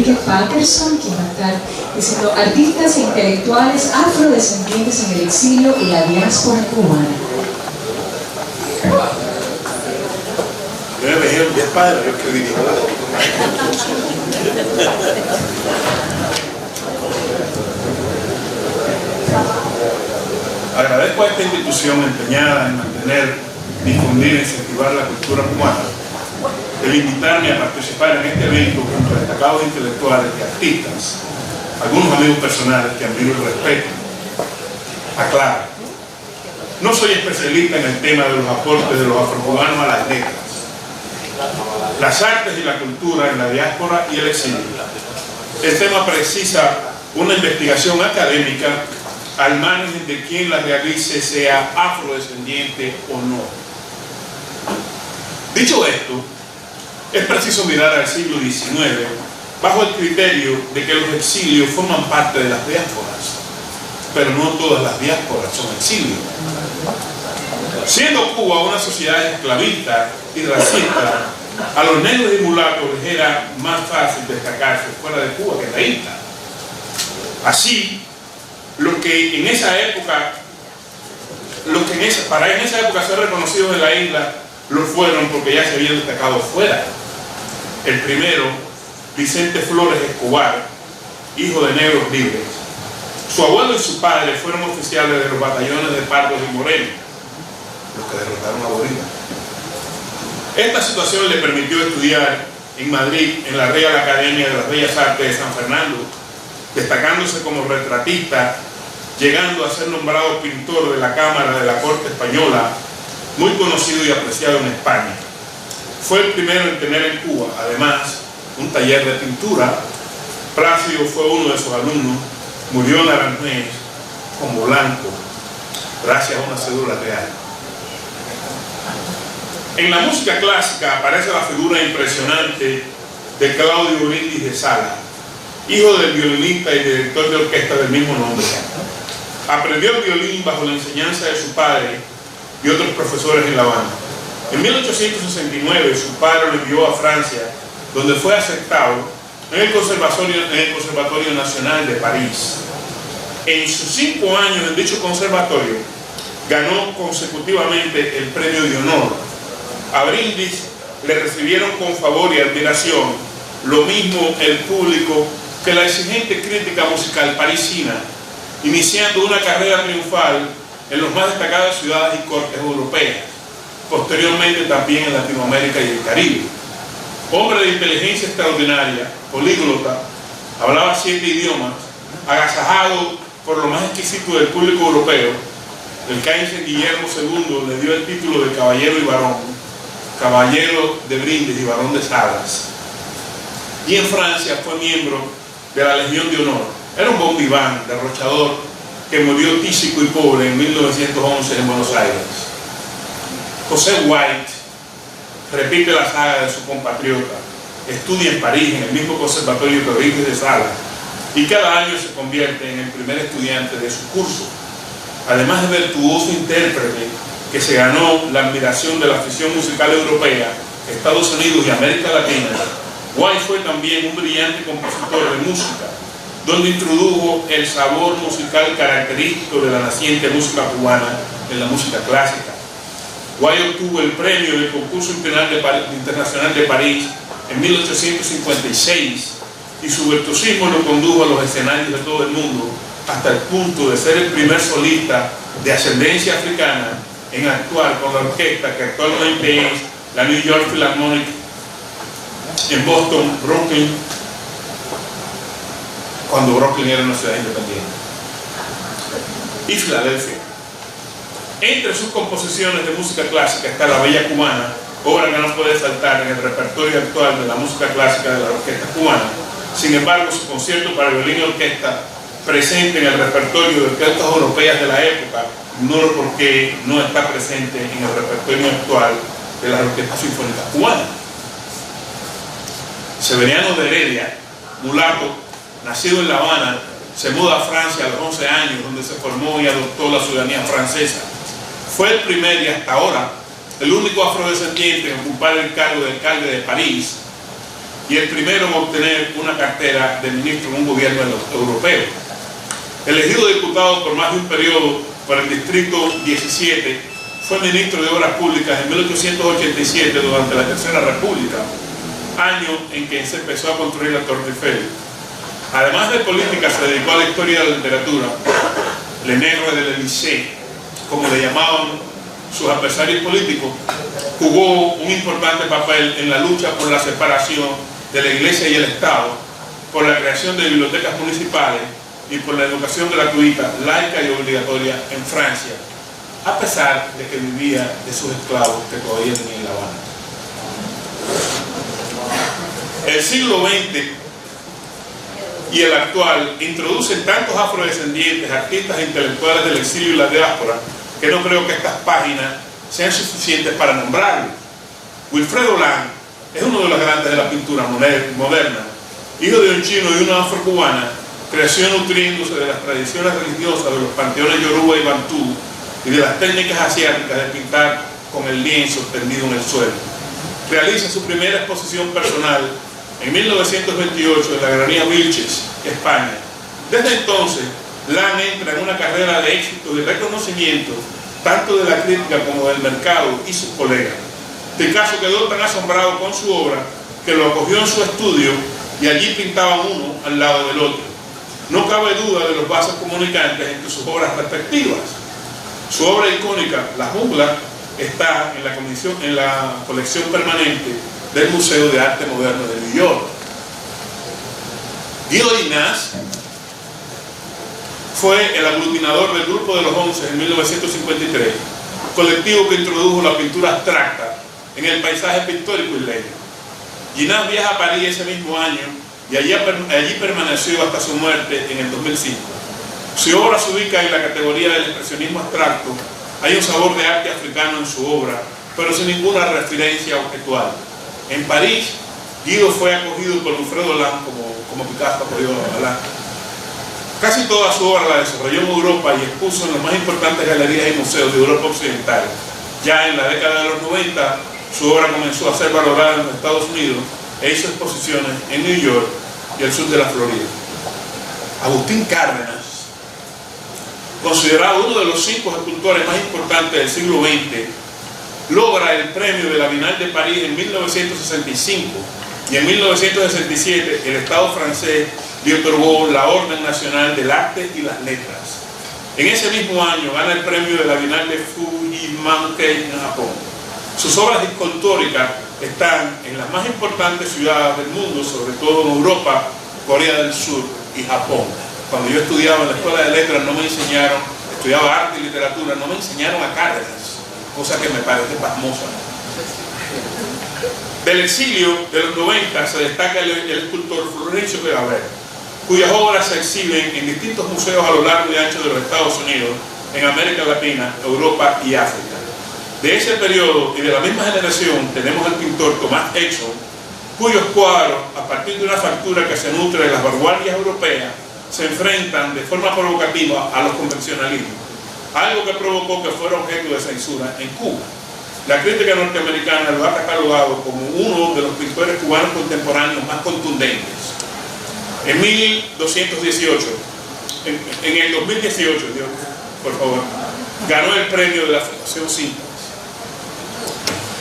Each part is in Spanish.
Enrique Patterson, quien va a estar diciendo artistas e intelectuales afrodescendientes en el exilio y la diáspora cubana. Yo me dijeron 10 padres, yo que dirijo. Agradezco a esta institución empeñada en mantener, difundir e incentivar la cultura cubana el invitarme a participar en este evento junto a destacados intelectuales y artistas, algunos amigos personales que admiro y respeto. Aclaro, no soy especialista en el tema de los aportes de los afrocubanos a las letras, las artes y la cultura en la diáspora y el exilio. El tema precisa una investigación académica al margen de quien la realice, sea afrodescendiente o no. Dicho esto, es preciso mirar al siglo XIX bajo el criterio de que los exilios forman parte de las diásporas, pero no todas las diásporas son exilios. Siendo Cuba una sociedad esclavista y racista, a los negros y mulatos les era más fácil destacarse fuera de Cuba que en la isla. Así, los que en esa época ser reconocidos en la isla lo fueron porque ya se habían destacado fuera. El primero, Vicente Flores Escobar, hijo de negros libres. Su abuelo y su padre fueron oficiales de los batallones de Pardos y Morelos, los que derrotaron a Bolívar. Esta situación le permitió estudiar en Madrid, en la Real Academia de las Bellas Artes de San Fernando, destacándose como retratista, llegando a ser nombrado pintor de la Cámara de la Corte Española, muy conocido y apreciado en España. Fue el primero en tener en Cuba, además, un taller de pintura. Plácido fue uno de sus alumnos, murió en Aranjuez como blanco, gracias a una cédula real. En la música clásica aparece la figura impresionante de Claudio Brindis de Sala, hijo del violinista y director de orquesta del mismo nombre. Aprendió el violín bajo la enseñanza de su padre y otros profesores en La Habana. En 1869 su padre lo envió a Francia, donde fue aceptado en el Conservatorio Nacional de París. En sus 5 años en dicho conservatorio ganó consecutivamente el premio de honor. A Brindis le recibieron con favor y admiración, lo mismo el público que la exigente crítica musical parisina, iniciando una carrera triunfal en las más destacadas ciudades y cortes europeas, posteriormente también en Latinoamérica y el Caribe. Hombre de inteligencia extraordinaria, políglota, hablaba 7 idiomas, agasajado por lo más exquisito del público europeo. El Kaiser Guillermo II le dio el título de caballero y barón, caballero de Brindis y barón de Salas. Y en Francia fue miembro de la Legión de Honor. Era un bon vivant, derrochador, que murió tísico y pobre en 1911 en Buenos Aires. José White repite la saga de su compatriota, estudia en París, en el mismo conservatorio que Brindis de Sala, y cada año se convierte en el primer estudiante de su curso. Además de virtuoso intérprete que se ganó la admiración de la afición musical europea, Estados Unidos y América Latina, White fue también un brillante compositor de música, donde introdujo el sabor musical característico de la naciente música cubana en la música clásica. White obtuvo el premio del Concurso Internacional de París en 1856 y su virtuosismo lo condujo a los escenarios de todo el mundo hasta el punto de ser el primer solista de ascendencia africana en actuar con la orquesta que actualmente es la New York Philharmonic en Boston, Brooklyn, cuando Brooklyn era una ciudad independiente, y Filadelfia. Entre sus composiciones de música clásica está La Bella Cubana, obra que no puede faltar en el repertorio actual de la música clásica de la orquesta cubana. Sin embargo, su concierto para violín y orquesta, presente en el repertorio de orquestas europeas de la época, ignoro por qué no está presente en el repertorio actual de las orquestas sinfónicas cubanas. Severiano de Heredia, mulato, nacido en La Habana, se muda a Francia a los 11 años, donde se formó y adoptó la ciudadanía francesa. Fue el primer y hasta ahora el único afrodescendiente en ocupar el cargo de alcalde de París. y el primero en obtener una cartera de ministro en un gobierno europeo. Elegido diputado por más de un periodo por el Distrito 17, fue ministro de Obras Públicas en 1887 durante la Tercera República, año en que se empezó a construir la Torre Eiffel. Además de política, se dedicó a la historia de la literatura, le Nègre de l'Élysée, como le llamaban sus adversarios políticos. Jugó un importante papel en la lucha por la separación de la Iglesia y el Estado, por la creación de bibliotecas municipales y por la educación gratuita, laica y obligatoria en Francia, a pesar de que vivía de sus esclavos que todavía tenía en La Habana. El siglo XX y el actual introducen tantos afrodescendientes, artistas e intelectuales del exilio y la diáspora, que no creo que estas páginas sean suficientes para nombrarlos. Wilfredo Lang es uno de los grandes de la pintura moderna. Hijo de un chino y una afrocubana, creció nutriéndose de las tradiciones religiosas de los panteones yoruba y bantú y de las técnicas asiáticas de pintar con el lienzo tendido en el suelo. Realiza su primera exposición personal en 1928 en la Galería Vilches, España. Desde entonces, Lang entra en una carrera de éxito y reconocimiento tanto de la crítica como del mercado y sus colegas. Picasso quedó tan asombrado con su obra que lo acogió en su estudio y allí pintaban uno al lado del otro. No cabe duda de los vasos comunicantes entre sus obras respectivas. Su obra icónica, La Jungla, está en la colección permanente del Museo de Arte Moderno de New York. Guido Ignaz fue el aglutinador del Grupo de los 11 en 1953, colectivo que introdujo la pintura abstracta en el paisaje pictórico isleño. Ignaz viaja a París ese mismo año y allí permaneció hasta su muerte en el 2005. Su obra se ubica en la categoría del expresionismo abstracto. Hay un sabor de arte africano en su obra, pero sin ninguna referencia objetual. En París, Guido fue acogido por Wilfredo Lang como Picasso apoyó a Lang. Casi toda su obra la desarrolló en Europa y expuso en las más importantes galerías y museos de Europa Occidental. Ya en la década de los 90, su obra comenzó a ser valorada en los Estados Unidos e hizo exposiciones en New York y el sur de la Florida. Agustín Cárdenas, considerado uno de los 5 escultores más importantes del siglo XX, logra el premio de la Bienal de París en 1965 y en 1967 el Estado francés le otorgó la Orden Nacional del Arte y las Letras. En ese mismo año gana el premio de la Bienal de Fujimankei en Japón. Sus obras escultóricas están en las más importantes ciudades del mundo, sobre todo en Europa, Corea del Sur y Japón. Cuando yo estudiaba en la Escuela de Letras no me enseñaron, estudiaba arte y literatura, no me enseñaron a Cárdenas, cosa que me parece pasmosa. Del exilio de los 90 se destaca el escultor Florencio Pegabert, cuyas obras se exhiben en distintos museos a lo largo y ancho de los Estados Unidos, en América Latina, Europa y África. De ese periodo y de la misma generación tenemos al pintor Thomas Edison, cuyos cuadros, a partir de una factura que se nutre de las vanguardias europeas, se enfrentan de forma provocativa a los convencionalismos, algo que provocó que fuera objeto de censura en Cuba. La crítica norteamericana lo ha catalogado como uno de los pintores cubanos contemporáneos más contundentes. En 1218, en el 2018, Dios, por favor, ganó el premio de la Fundación Cintas.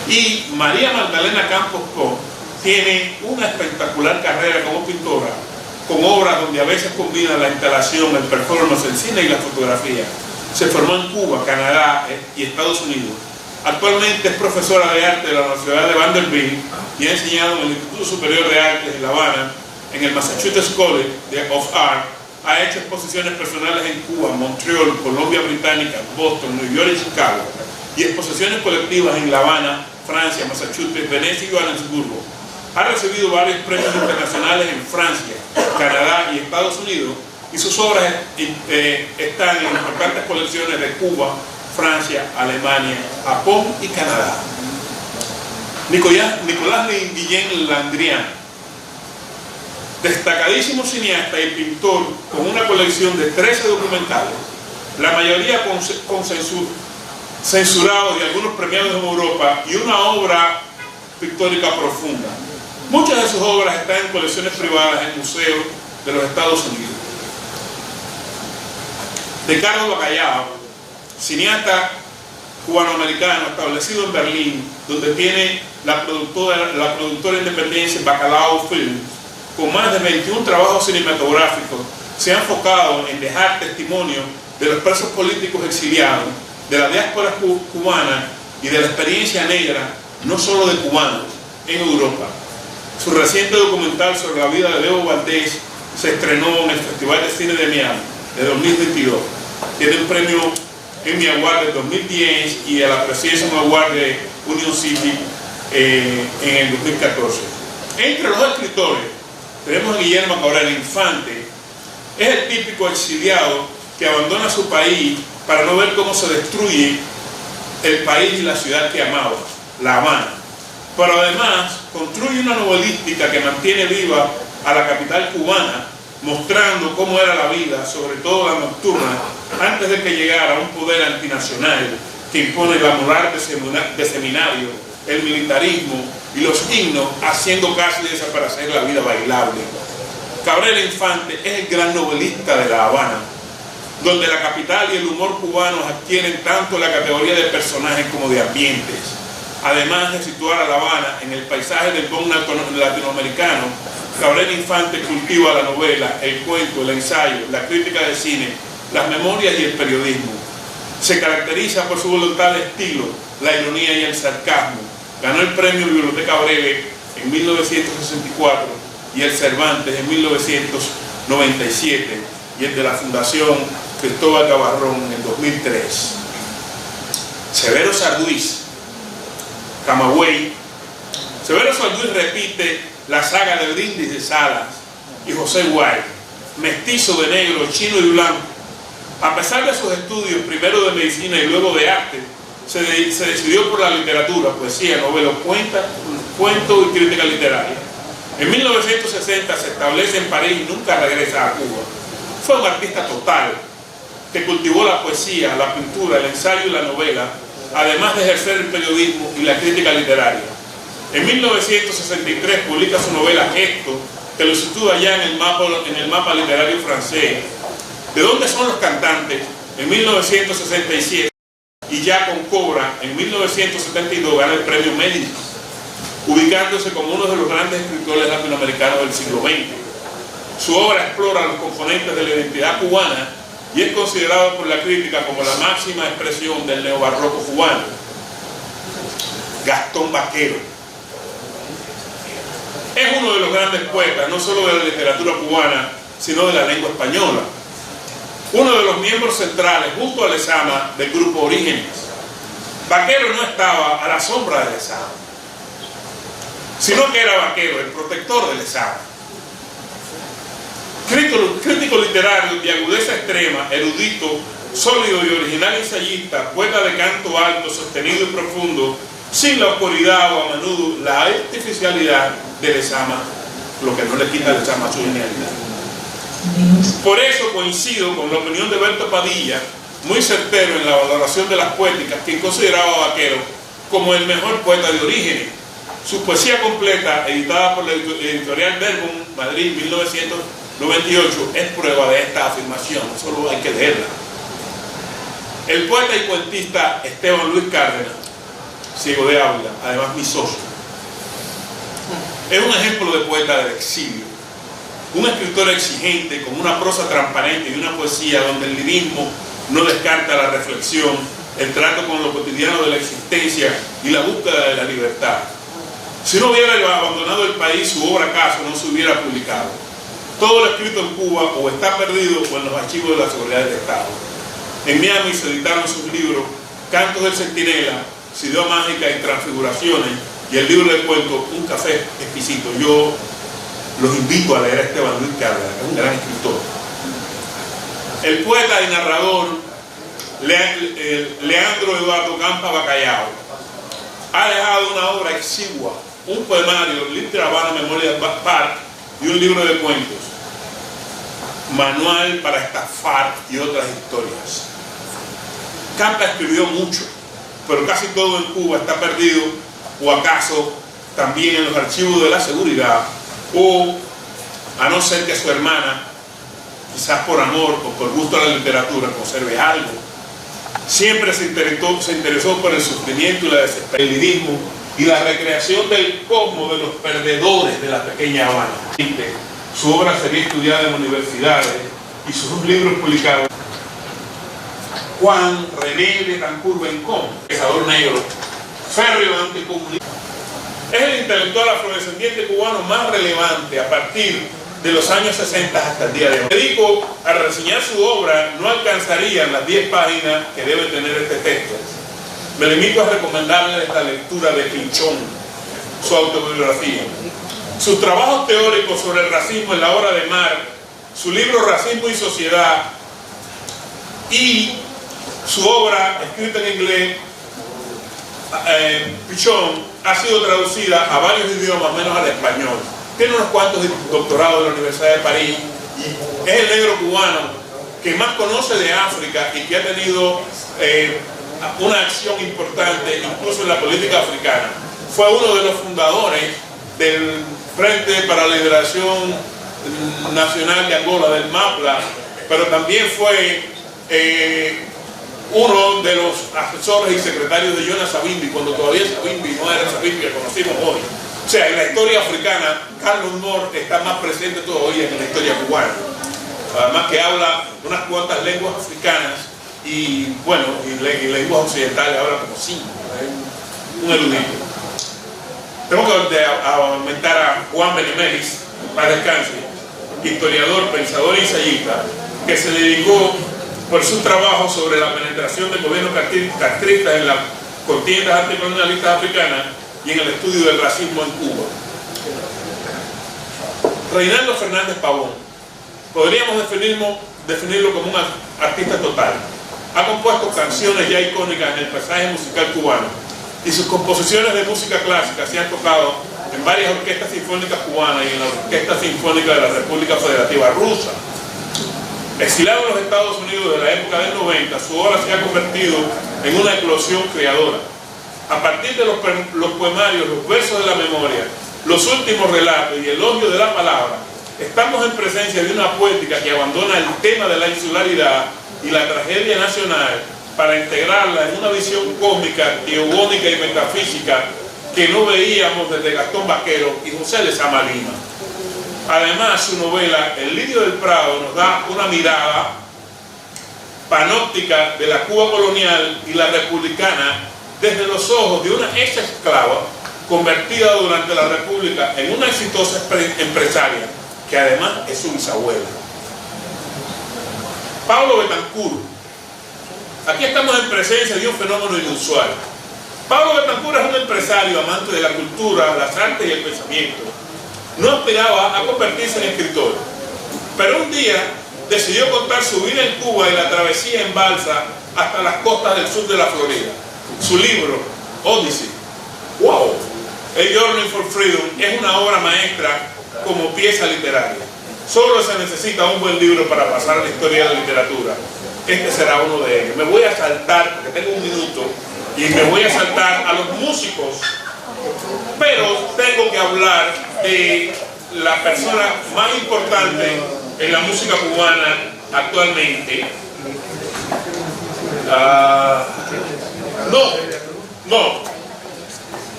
Y María Magdalena Campos Co tiene una espectacular carrera como pintora, con obras donde a veces combina la instalación, el performance, el cine y la fotografía. Se formó en Cuba, Canadá y Estados Unidos. Actualmente es profesora de arte de la Universidad de Vanderbilt y ha enseñado en el Instituto Superior de Artes de La Habana, en el Massachusetts College of Art. Ha hecho exposiciones personales en Cuba, Montreal, Colombia Británica, Boston, New York y Chicago, y exposiciones colectivas en La Habana, Francia, Massachusetts, Venecia y Johannesburgo. Ha recibido varios premios internacionales en Francia, Canadá y Estados Unidos, y sus obras están en importantes colecciones de Cuba, Francia, Alemania, Japón y Canadá. Nicolás Guillén Landrian, destacadísimo cineasta y pintor con una colección de 13 documentales, la mayoría censurados y algunos premiados en Europa, y una obra pictórica profunda. Muchas de sus obras están en colecciones privadas en museos de los Estados Unidos. Ricardo Bacallao, cineasta cubanoamericano establecido en Berlín, donde tiene la productora independiente Bacalao Films, con más de 21 trabajos cinematográficos, se ha enfocado en dejar testimonio de los presos políticos exiliados, de la diáspora cubana y de la experiencia negra, no solo de cubanos, en Europa. Su reciente documental sobre la vida de Leo Valdés se estrenó en el Festival de Cine de Miami de 2022. Tiene un premio Emmy Award del 2010 y el Appreciation Award de Union City en el 2014. Entre los escritores tenemos a Guillermo Cabrera Infante. Es el típico exiliado que abandona su país para no ver cómo se destruye el país y la ciudad que amaba, La Habana. Pero además construye una novelística que mantiene viva a la capital cubana, mostrando cómo era la vida, sobre todo la nocturna, antes de que llegara un poder antinacional que impone la moral de seminario, el militarismo y los himnos, haciendo casi desaparecer la vida bailable. Cabrera Infante es el gran novelista de La Habana, donde la capital y el humor cubanos adquieren tanto la categoría de personajes como de ambientes. Además de situar a La Habana en el paisaje del boom latinoamericano, Cabrera Infante cultiva la novela, el cuento, el ensayo, la crítica de cine, las memorias y el periodismo. Se caracteriza por su voluntad de estilo, la ironía y el sarcasmo. Ganó el premio Biblioteca Breve en 1964 y el Cervantes en 1997 y el de la Fundación Cristóbal Gavarrón en 2003. Severo Sarduís, Camagüey. Severo Sarduís repite la saga de Brindis de Salas y José Guay, mestizo de negro, chino y blanco. A pesar de sus estudios, primero de medicina y luego de arte, se decidió por la literatura, poesía, novela, cuento y crítica literaria. En 1960 se establece en París y nunca regresa a Cuba. Fue un artista total, que cultivó la poesía, la pintura, el ensayo y la novela, además de ejercer el periodismo y la crítica literaria. En 1963 publica su novela Gesto, que lo sitúa ya en el mapa literario francés. ¿De dónde son los cantantes? En 1967, y ya con Cobra, en 1972 gana el premio Médici, ubicándose como uno de los grandes escritores latinoamericanos del siglo XX. Su obra explora los componentes de la identidad cubana y es considerado por la crítica como la máxima expresión del neobarroco cubano. Gastón Vaquero es uno de los grandes poetas, no solo de la literatura cubana, sino de la lengua española. Uno de los miembros centrales, junto a Lezama, del grupo Orígenes. Vaquero no estaba a la sombra de Lezama, sino que era Vaquero, el protector de Lezama. Crítico literario de agudeza extrema, erudito, sólido y original ensayista, poeta de canto alto, sostenido y profundo, sin la oscuridad o a menudo la artificialidad de Lezama, lo que no le quita a Lezama su genialidad. Por eso coincido con la opinión de Berto Padilla, muy certero en la valoración de las poéticas, quien consideraba a Vaquero como el mejor poeta de Orígenes. Su poesía completa, editada por la editorial Verbum, Madrid, 1998, es prueba de esta afirmación, solo hay que leerla. El poeta y cuentista Esteban Luis Cárdenas, ciego de habla, además mi socio, es un ejemplo de poeta del exilio. Un escritor exigente, con una prosa transparente y una poesía donde el lirismo no descarta la reflexión, el trato con lo cotidiano de la existencia y la búsqueda de la libertad. Si no hubiera abandonado el país, su obra acaso no se hubiera publicado. Todo lo escrito en Cuba o está perdido o en los archivos de la seguridad del Estado. En Miami se editaron sus libros Cantos del Centinela, Ciudad Mágica y Transfiguraciones, y el libro de cuentos Un Café Exquisito. Yo los invito a leer a Esteban Luis Cárdenas, que es un gran escritor. El poeta y narrador Leandro Eduardo Campa Bacallao ha dejado una obra exigua, un poemario, Little Havana Memorial Park y un libro de cuentos, Manual para estafar y otras historias. Campa escribió mucho, pero casi todo en Cuba está perdido o acaso también en los archivos de la seguridad, o a no ser que su hermana, quizás por amor o por gusto a la literatura, conserve algo. Siempre se interesó por el sufrimiento y la desesperanza y la recreación del cosmos de los perdedores de la pequeña Habana. Su obra sería estudiada en universidades y sus dos libros publicados. Juan René Betancourt Bencón, pensador negro, férreo anticomunista. Es el intelectual afrodescendiente cubano más relevante a partir de los años 60 hasta el día de hoy. Me dedico a reseñar su obra, no alcanzarían las 10 páginas que debe tener este texto. Me limito a recomendarles la lectura de Pinchón, su autobiografía, sus trabajos teóricos sobre el racismo en la obra de Mar, su libro Racismo y Sociedad, y su obra escrita en inglés, Pichón, ha sido traducida a varios idiomas menos al español. Tiene unos cuantos doctorados de la Universidad de París y es el negro cubano que más conoce de África y que ha tenido una acción importante incluso en la política africana. Fue uno de los fundadores del Frente para la Liberación Nacional de Angola, del MAPLA, pero también fue uno de los asesores y secretarios de Jonas Savimbi, cuando todavía Savimbi no era Savimbi que conocimos hoy. O sea, en la historia africana, Carlos Moore está más presente todavía que en la historia cubana. Además que habla unas cuantas lenguas africanas y, bueno, y lenguas occidentales habla como 5. Un erudito. Tengo que aumentar a Juan Benemelis, para descanse, historiador, pensador y ensayista, que se dedicó por su trabajo sobre la penetración del gobierno castrista en las contiendas anticolonialistas africanas y en el estudio del racismo en Cuba. Reinaldo Fernández Pavón, podríamos definirlo como un artista total. Ha compuesto canciones ya icónicas en el paisaje musical cubano y sus composiciones de música clásica se han tocado en varias orquestas sinfónicas cubanas y en la Orquesta Sinfónica de la República Federativa Rusa. Exilado en los Estados Unidos de la época del 90, su obra se ha convertido en una eclosión creadora. A partir de los poemarios, los versos de la memoria, los últimos relatos y el elogio de la palabra, estamos en presencia de una poética que abandona el tema de la insularidad y la tragedia nacional para integrarla en una visión cósmica, teogónica y metafísica que no veíamos desde Gastón Vaquero y José Lezama Lima. Además, su novela El Lirio del Prado nos da una mirada panóptica de la Cuba colonial y la republicana desde los ojos de una ex esclava convertida durante la República en una exitosa empresaria, que además es su bisabuela. Pablo Betancourt. Aquí estamos en presencia de un fenómeno inusual. Pablo Betancourt es un empresario amante de la cultura, las artes y el pensamiento. No aspiraba a convertirse en escritor, pero un día decidió contar su vida en Cuba y la travesía en balsa hasta las costas del sur de la Florida. Su libro, Odyssey, ¡wow!, A Journey for Freedom, es una obra maestra como pieza literaria. Solo se necesita un buen libro para pasar a la historia de la literatura. Este será uno de ellos. Me voy a saltar, porque tengo un minuto, y me voy a saltar a los músicos, pero tengo que hablar de la persona más importante en la música cubana actualmente.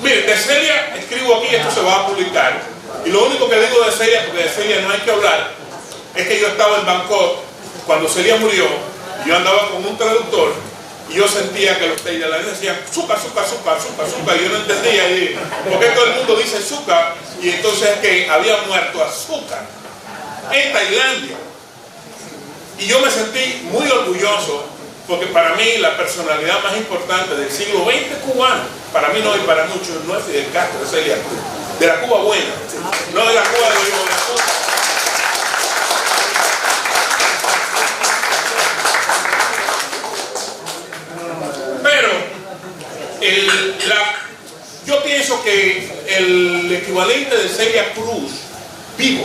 Mire, de Celia escribo aquí, esto se va a publicar, y lo único que digo de Celia, porque de Celia no hay que hablar, es que yo estaba en Bangkok cuando Celia murió. Yo andaba con un traductor y yo sentía que los tailandeses decían azúcar, azúcar, azúcar, azúcar, azúcar. Yo no entendía y porque todo el mundo dice azúcar, y entonces es que había muerto azúcar en Tailandia. Y yo me sentí muy orgulloso, porque para mí la personalidad más importante del siglo XX cubano, para mí no y para muchos, no es Fidel Castro, es Celia Cruz, de la Cuba buena, no de la Cuba de la Cuba. Yo pienso que el equivalente de Celia Cruz vivo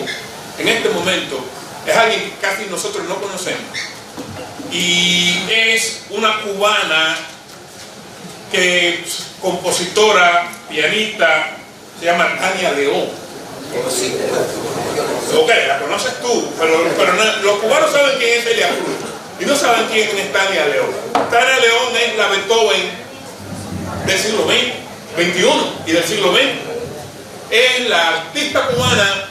en este momento es alguien que casi nosotros no conocemos, y es una cubana que compositora, pianista, se llama Tania León. Ok, la conoces tú, pero los cubanos saben quién es Celia Cruz y no saben quién es Tania León. Tania León es la Beethoven del siglo XXI y del siglo XX. Es la artista cubana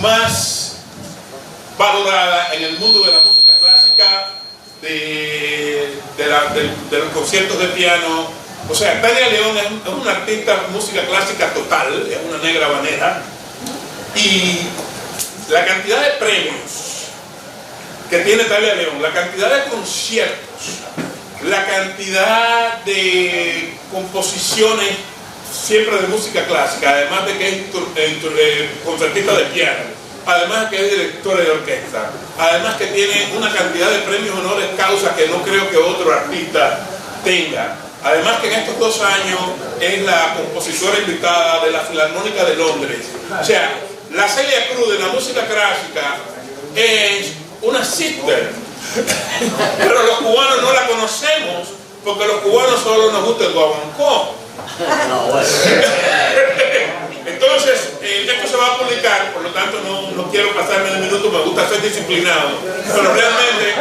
más valorada en el mundo de la música clásica, de los conciertos de piano. O sea, Tania León es una artista de música clásica total, es una negra habanera, y la cantidad de premios que tiene Tania León, la cantidad de conciertos, la cantidad de composiciones siempre de música clásica, además de que es concertista de piano, además que es directora de orquesta, además que tiene una cantidad de premios honores causa que no creo que otro artista tenga, además que en estos 2 años es la compositora invitada de la Filarmónica de Londres. O sea, la Celia Cruz de la música clásica es una sister, pero los cubanos no la conocemos porque los cubanos solo nos gusta el guaguancó. Entonces, esto se va a publicar, por lo tanto no quiero pasarme de minuto, me gusta ser disciplinado, pero realmente